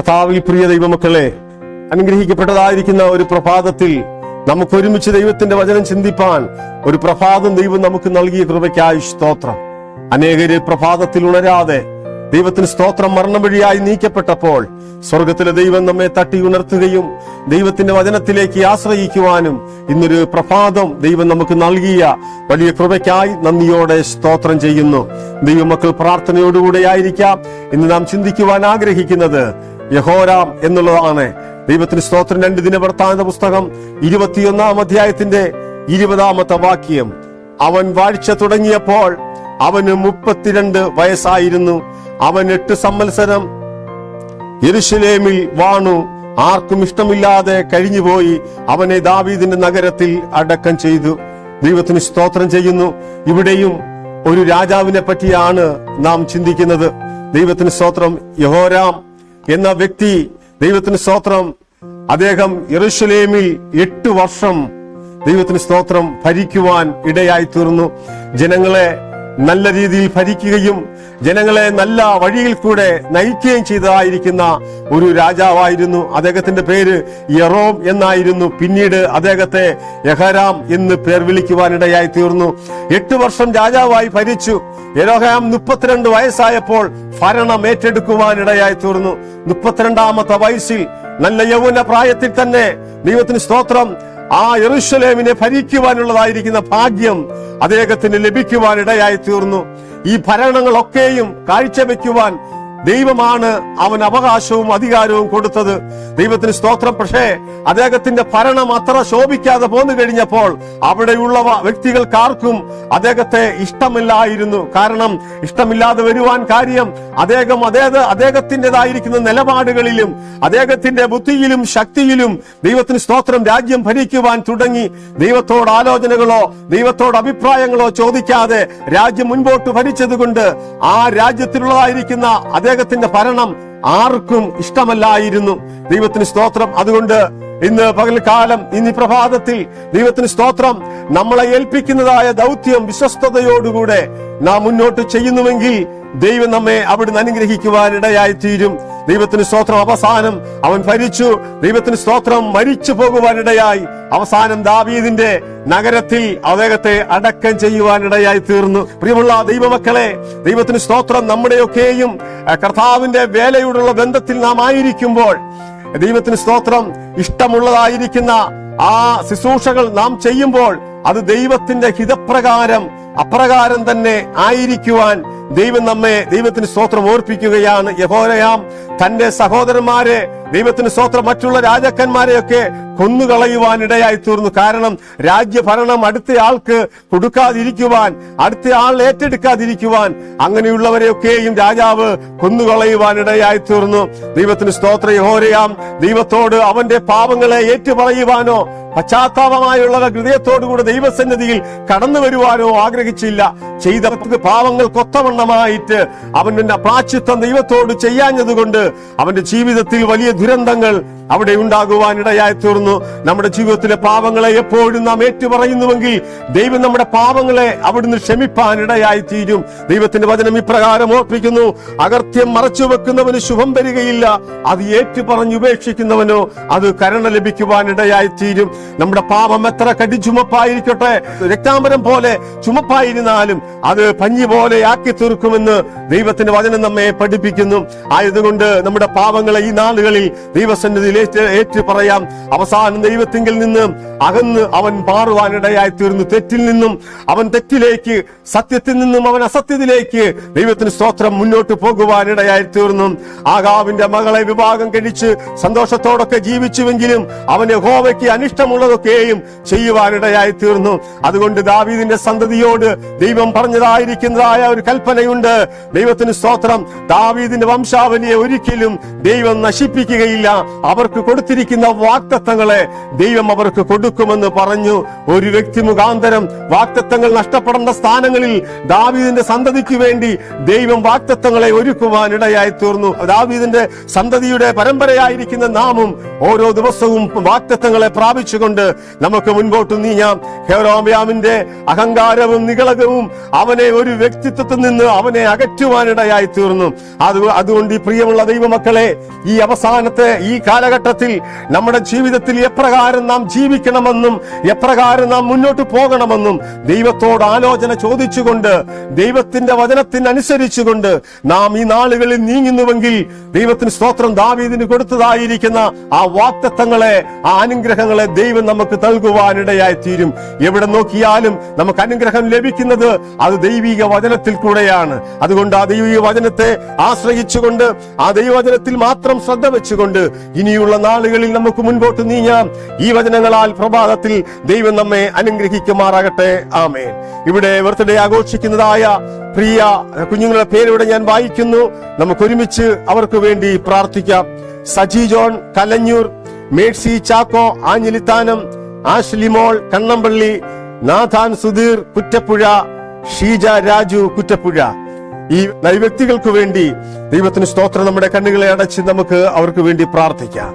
കർത്താവിൽ പ്രിയ ദൈവമക്കളെ, അനുഗ്രഹിക്കപ്പെട്ടതായിരിക്കുന്ന ഒരു പ്രഭാതത്തിൽ നമുക്ക് ഒരുമിച്ച് ദൈവത്തിന്റെ വചനം ചിന്തിപ്പാൻ ഒരു പ്രഭാതം ദൈവം നമുക്ക് നൽകിയ കൃപയ്ക്കായി സ്തോത്രം. അനേകര് പ്രഭാതത്തിൽ ഉണരാതെ ദൈവത്തിന് സ്തോത്രം മരണം വഴിയായി നീക്കപ്പെട്ടപ്പോൾ സ്വർഗത്തിലെ ദൈവം നമ്മെ തട്ടി ഉണർത്തുകയും ദൈവത്തിന്റെ വചനത്തിലേക്ക് ആശ്രയിക്കുവാനും ഇന്നൊരു പ്രഭാതം ദൈവം നമുക്ക് നൽകിയ വലിയ കൃപയ്ക്കായി നന്ദിയോടെ സ്തോത്രം ചെയ്യുന്നു. ദൈവമക്കൾ പ്രാർത്ഥനയോടുകൂടെ ആയിരിക്കാം ഇന്ന് നാം ചിന്തിക്കുവാൻ ആഗ്രഹിക്കുന്നത് യഹോരാം എന്നുള്ളതാണ്. ദൈവത്തിന് സ്തോത്രം. 2 ദിനവൃത്താന്ത പുസ്തകം 21-ാം അധ്യായത്തിന്റെ 20-ാമത്തെ വാക്യം. അവൻ വാഴ്ച തുടങ്ങിയപ്പോൾ അവന് 32 വയസ്സായിരുന്നു. അവൻ 8 സംവത്സരം യെരൂശലേമിൽ വാണു. ആർക്കും ഇഷ്ടമില്ലാതെ കഴിഞ്ഞുപോയി. അവനെ ദാവീദിന്റെ നഗരത്തിൽ അടക്കം ചെയ്തു. ദൈവത്തിന് സ്തോത്രം ചെയ്യുന്നു. ഇവിടെയും ഒരു രാജാവിനെ പറ്റിയാണ് നാം ചിന്തിക്കുന്നത്. ദൈവത്തിന് സ്തോത്രം. യഹോരാം എന്ന വ്യക്തി, ദൈവത്തിന് സ്തോത്രം, അദ്ദേഹം യെരൂശലേമിൽ 8 വർഷം ദൈവത്തിന് സ്തോത്രം ഭരിക്കുവാൻ ഇടയായി തീർന്നു. ജനങ്ങളെ നല്ല രീതിയിൽ ഭരിക്കുകയും ജനങ്ങളെ നല്ല വഴിയിൽ കൂടെ നയിക്കുകയും ചെയ്തതായിരിക്കുന്ന ഒരു രാജാവായിരുന്നു. അദ്ദേഹത്തിന്റെ പേര് യെറോം എന്നായിരുന്നു. പിന്നീട് അദ്ദേഹത്തെ യഹോരാം എന്ന് പേർ വിളിക്കുവാനിടയായി തീർന്നു. 8 വർഷം രാജാവായി ഭരിച്ചു. യെരോഹാം 32 വയസ്സായപ്പോൾ ഭരണം ഏറ്റെടുക്കുവാനിടയായി തീർന്നു. 32-ാമത്തെ വയസ്സിൽ നല്ല യൗവന പ്രായത്തിൽ തന്നെ ദൈവത്തിന് സ്തോത്രം ആ യെരൂശലേമിനെ ഭരിക്കുവാനുള്ളതായിരിക്കുന്ന ഭാഗ്യം അദ്ദേഹത്തിന് ലഭിക്കുവാനിടയായി തീർന്നു. ഈ ഭരണങ്ങളൊക്കെയും കാഴ്ചവെക്കുവാൻ ദൈവമാണ് അവൻ അവകാശവും അധികാരവും കൊടുത്തത്. ദൈവത്തിന് സ്തോത്രം. പക്ഷേ അദ്ദേഹത്തിന്റെ ഭരണം അത്ര ശോഭിക്കാതെ പോന്നു കഴിഞ്ഞപ്പോൾ അവിടെയുള്ള വ്യക്തികൾക്കാർക്കും അദ്ദേഹത്തെ ഇഷ്ടമില്ലായിരുന്നു. കാരണം ഇഷ്ടമില്ലാതെ വരുവാൻ കാര്യം അദ്ദേഹത്തിൻ്റെതായിരിക്കുന്ന നിലപാടുകളിലും അദ്ദേഹത്തിന്റെ ബുദ്ധിയിലും ശക്തിയിലും ദൈവത്തിന് സ്തോത്രം രാജ്യം ഭരിക്കുവാൻ തുടങ്ങി. ദൈവത്തോട് ആലോചനകളോ ദൈവത്തോട് അഭിപ്രായങ്ങളോ ചോദിക്കാതെ രാജ്യം മുൻപോട്ട് ഭരിച്ചതുകൊണ്ട് ആ രാജ്യത്തിലുള്ളതായിരിക്കുന്ന അദ്ദേഹത്തിന്റെ ഭരണം ആർക്കും ഇഷ്ടമല്ലായിരുന്നു. ദൈവത്തിന് സ്തോത്രം. അതുകൊണ്ട് ഇന്ന് പകൽക്കാലം, ഇന്ന് പ്രഭാതത്തിൽ ദൈവത്തിന് സ്തോത്രം നമ്മളെ ഏൽപ്പിക്കുന്നതായ ദൗത്യം വിശ്വസ്തയോടുകൂടെ നാം മുന്നോട്ട് ചെയ്യുന്നുവെങ്കിൽ ദൈവം നമ്മെ അവിടുന്ന് അനുഗ്രഹിക്കുവാനിടയായി തീരും. ദൈവത്തിന് സ്തോത്രം. അവസാനം അവൻ ഭരിച്ചു. ദൈവത്തിന് സ്തോത്രം മരിച്ചു പോകുവാനിടയായി. അവസാനം ദാവീദിന്റെ നഗരത്തിൽ അദ്ദേഹത്തെ അടക്കം ചെയ്യുവാനിടയായി തീർന്നു. പ്രിയമുള്ള ദൈവമക്കളെ, ദൈവത്തിന് സ്തോത്രം. നമ്മുടെയൊക്കെയും കർത്താവിന്റെ വേലയോടുള്ള ബന്ധത്തിൽ നാം ആയിരിക്കുമ്പോൾ ദൈവത്തിന് സ്തോത്രം ഇഷ്ടമുള്ളതായിരിക്കുന്ന ആ ശുശ്രൂഷകൾ നാം ചെയ്യുമ്പോൾ അത് ദൈവത്തിന്റെ ഹിതപ്രകാരം അപ്രകാരം തന്നെ ആയിരിക്കുവാൻ ദൈവം നമ്മെ ദൈവത്തിന് സ്തോത്രം ഓർപ്പിക്കുകയാണ്. യഹോരാം തന്റെ സഹോദരന്മാരെ ദൈവത്തിന് സ്തോത്രം മറ്റുള്ള രാജാക്കന്മാരെയൊക്കെ കൊന്നുകളയുവാൻ ഇടയായി തീർന്നു. കാരണം രാജ്യഭരണം അടുത്ത ആൾക്ക് കൊടുക്കാതിരിക്കുവാൻ, അടുത്ത ആൾ ഏറ്റെടുക്കാതിരിക്കുവാൻ അങ്ങനെയുള്ളവരെയൊക്കെയും രാജാവ് കൊന്നുകളയുവാൻ ഇടയായി തീർന്നു. ദൈവത്തിന് സ്തോത്രം. യഹോരാം ദൈവത്തോട് അവന്റെ പാപങ്ങളെ ഏറ്റുപറയുവാനോ പശ്ചാത്താപമായുള്ള ഹൃദയത്തോടുകൂടെ ദൈവസന്നിധിയിൽ കടന്നു വരുവാനോ ആഗ്രഹിച്ചില്ല. ചെയ്ത പാവങ്ങൾക്കൊത്തവണ്ണമായിട്ട് അവന്റെ പ്രായശ്ചിത്തം ദൈവത്തോട് ചെയ്യാഞ്ഞതുകൊണ്ട് അവന്റെ ജീവിതത്തിൽ വലിയ ദുരന്തങ്ങൾ അവിടെ ഉണ്ടാകുവാൻ ഇടയായി തീർന്നു. നമ്മുടെ ജീവിതത്തിലെ പാവങ്ങളെ എപ്പോഴും നാം ഏറ്റുപറയുന്നുവെങ്കിൽ ദൈവം നമ്മുടെ പാവങ്ങളെ അവിടുന്ന് ക്ഷമിപ്പാൻ ഇടയായി തീരും. ദൈവത്തിന്റെ വചനം ഇപ്രകാരം ഓർപ്പിക്കുന്നു: അകൃത്യം മറച്ചു വെക്കുന്നവന് ശുഭം വരികയില്ല, അത് ഏറ്റുപറഞ്ഞുപേക്ഷിക്കുന്നവനോ അത് കരുണ ലഭിക്കുവാൻ ഇടയായി തീരും. നമ്മുടെ പാപം എത്ര കടിച്ചുമപ്പായിരിക്കട്ടെ, രക്താംബരം പോലെ ചുമപ്പായിരുന്നാലും അത് പഞ്ഞി പോലെ ആക്കി തീർക്കുമെന്ന് ദൈവത്തിന്റെ വചനം നമ്മെ പഠിപ്പിക്കുന്നു. ആയതുകൊണ്ട് നമ്മുടെ പാപങ്ങളെ ഈ നാളുകളിൽ ദൈവസന്നിധിയിൽ ഏറ്റു പറയാം. അവസാനം ദൈവത്തിങ്കിൽ നിന്ന് അകന്ന് അവൻ മാറുവാനിടയായി തീർന്നു. തെറ്റിൽ നിന്നും അവൻ തെറ്റിലേക്ക്, സത്യത്തിൽ നിന്നും അവൻ അസത്യത്തിലേക്ക് ദൈവത്തിന് സ്തോത്രം മുന്നോട്ട് പോകുവാനിടയായി തീർന്നു. ആഹാബിന്റെ മകളെ വിവാഹം കഴിച്ച് സന്തോഷത്തോടൊക്കെ ജീവിച്ചുവെങ്കിലും അവൻ യഹോവയ്ക്ക് അനിഷ്ടമുള്ളതൊക്കെയും ചെയ്യുവാനിടയായി തീർന്നു. അതുകൊണ്ട് ദാവീദിന്റെ സന്തതിയോട് ദൈവം പറഞ്ഞതായിരിക്കുന്നതായ ഒരു കൽപ്പനയുണ്ട്. ദൈവത്തിന് സ്തോത്രം. ദാവീദിന്റെ വംശാവലിയെ ഒരിക്കലും ദൈവം നശിപ്പിക്കുകയില്ല. അവർക്ക് കൊടുത്തിരിക്കുന്ന വാഗ്ദത്തങ്ങളെ ദൈവം അവർക്ക് കൊടുക്കുമെന്ന് പറഞ്ഞു. ഒരു വ്യക്തി മുഖാന്തരം വാഗ്ദത്തങ്ങൾ നഷ്ടപ്പെടേണ്ട സ്ഥാനങ്ങളിൽ ദാവീദിന്റെ സന്തതിക്ക് വേണ്ടി ദൈവം വാഗ്ദത്തങ്ങളെ ഒരുക്കുവാൻ ഇടയായി തീർന്നു. ദാവീദിന്റെ സന്തതിയുടെ പരമ്പരയായിരിക്കുന്ന നാമും ഓരോ ദിവസവും വാഗ്ദത്തങ്ങളെ പ്രാപിച്ചുകൊണ്ട് നമുക്ക് മുൻപോട്ട് നീങ്ങാം. യഹോരാമിന്റെ അഹങ്കാരവും നികളകവും അവനെ ഒരു വ്യക്തിത്വത്തിൽ നിന്ന് അവനെ അകറ്റുവാനിടയായി തീർന്നു. അതുകൊണ്ട് ഈ പ്രിയമുള്ള ദൈവമക്കളെ, ഈ അവസാനത്തെ ഈ കാലഘട്ടത്തിൽ നമ്മുടെ ജീവിതത്തിൽ എപ്രകാരം നാം ജീവിക്കണമെന്നും എപ്രകാരം നാം മുന്നോട്ട് പോകണമെന്നും ദൈവത്തോട് ആലോചന ചോദിച്ചുകൊണ്ട് ദൈവത്തിന്റെ വചനത്തിനനുസരിച്ചുകൊണ്ട് നാം ഈ നാളുകളിൽ നീങ്ങുന്നുവെങ്കിൽ ദൈവത്തിന് സ്തോത്രം, ദാവീദിന് കൊടുത്തതായിരിക്കുന്ന ആ വാഗ്ദത്തങ്ങളെ, ആ അനുഗ്രഹങ്ങളെ ദൈവം നമുക്ക് നൽകുവാനിടയായി തീരും. എവിടെ നോക്കിയാലും നമുക്ക് അനുഗ്രഹം ലഭിക്കുന്നത് അത് ദൈവിക വചനത്തിൽ കൂടെയാണ്. അതുകൊണ്ട് ആ ദൈവിക വചനത്തെ ആശ്രയിച്ചുകൊണ്ട് ആ ദൈവവചനത്തിൽ മാത്രം ശ്രദ്ധ വെച്ചുകൊണ്ട് ഇനിയുള്ള നാളുകളിൽ നമുക്ക് മുൻപോട്ട് നീങ്ങാം. ഈ വചനങ്ങളാൽ പ്രഭാതത്തിൽ ദൈവം നമ്മെ അനുഗ്രഹിക്കുമാറാകട്ടെ. ആമേൻ. ഇവിടെ ബർത്ത്ഡേ ആഘോഷിക്കുന്നതായ പ്രിയ കുഞ്ഞുങ്ങളുടെ പേരിവിടെ ഞാൻ വായിക്കുന്നു. നമുക്ക് ഒരുമിച്ച് അവർക്ക് വേണ്ടി പ്രാർത്ഥിക്കാം. സജി ജോൺ കലഞ്ഞൂർ, മേഴ്സി ചാക്കോ ആഞ്ഞിലിത്താനം, ആഷ്ലിമോൾ കണ്ണമ്പള്ളി, നാഥാൻ സുധീർ കുറ്റപ്പുഴ, ഷീജ രാജു കുറ്റപ്പുഴ. ഈ വ്യക്തികൾക്ക് വേണ്ടി ദൈവത്തിന് സ്തോത്രം. നമ്മുടെ കണ്ണുകളെ അടച്ച് നമുക്ക് അവർക്ക് വേണ്ടി പ്രാർത്ഥിക്കാം.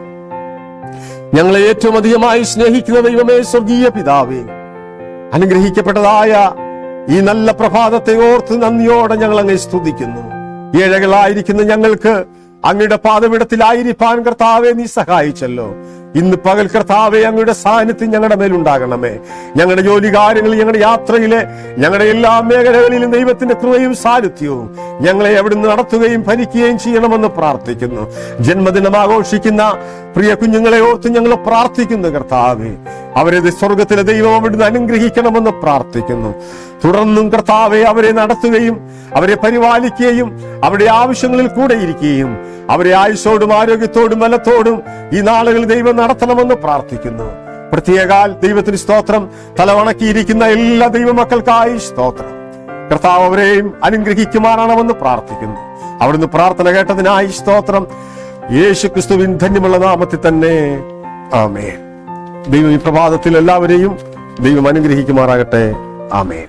ഞങ്ങളെ ഏറ്റവും അധികമായി സ്നേഹിക്കുന്ന ദൈവമേ, സ്വർഗീയ പിതാവേ, അനുഗ്രഹിക്കപ്പെട്ടതായ ഈ നല്ല പ്രഭാതത്തെ ഓർത്ത് നന്ദിയോടെ ഞങ്ങൾ അങ്ങേ സ്തുതിക്കുന്നു. ഏഴകളായിരിക്കുന്ന ഞങ്ങൾക്ക് അങ്ങയുടെ പാദപീഠത്തിലായിരിക്കാൻ കർത്താവെ നീ സഹായിച്ചല്ലോ. ഇന്ന് പകൽ കർത്താവെ അങ്ങയുടെ സാന്നിധ്യം ഞങ്ങളുടെ മേലുണ്ടാകണമേ. ഞങ്ങളുടെ ജോലി കാര്യങ്ങളിൽ, ഞങ്ങളുടെ യാത്രയിലെ, ഞങ്ങളുടെ എല്ലാ മേഖലകളിലും ദൈവത്തിന്റെ കൃപയും സാന്നിധ്യവും ഞങ്ങളെ അവിടുന്ന് നടത്തുകയും ഭരിക്കുകയും ചെയ്യണമെന്ന് പ്രാർത്ഥിക്കുന്നു. ജന്മദിനം ആഘോഷിക്കുന്ന പ്രിയ കുഞ്ഞുങ്ങളെ ഓർത്ത് ഞങ്ങൾ പ്രാർത്ഥിക്കുന്നു കർത്താവെ. അവരെ സ്വർഗത്തിലെ ദൈവം അവിടുന്ന് അനുഗ്രഹിക്കണമെന്ന് പ്രാർത്ഥിക്കുന്നു. തുടർന്നും കർത്താവെ അവരെ നടത്തുകയും അവരെ പരിപാലിക്കുകയും അവരുടെ ആവശ്യങ്ങളിൽ കൂടെ ഇരിക്കുകയും അവരെ ആയുസ്സോടും ആരോഗ്യത്തോടും ബലത്തോടും ഈ നാളുകളിൽ ദൈവം നടത്തണമെന്ന് പ്രാർത്ഥിക്കുന്നു. പ്രത്യേകാൽ ദൈവത്തിന് സ്തോത്രം. തലവണക്കിയിരിക്കുന്ന എല്ലാ ദൈവമക്കൾക്കായി സ്തോത്രം. കർത്താവ് അവരെയും അനുഗ്രഹിക്കുമാറാണെന്ന് പ്രാർത്ഥിക്കുന്നു. അവിടുന്ന് പ്രാർത്ഥന കേട്ടതിനായി സ്തോത്രം. യേശു ക്രിസ്തുവിൻ ധന്യമുള്ള നാമത്തിൽ തന്നെ ആമേൻ. ദൈവം ഈ പ്രഭാതത്തിൽ എല്ലാവരെയും ദൈവം അനുഗ്രഹിക്കുമാറാകട്ടെ. ആമേൻ.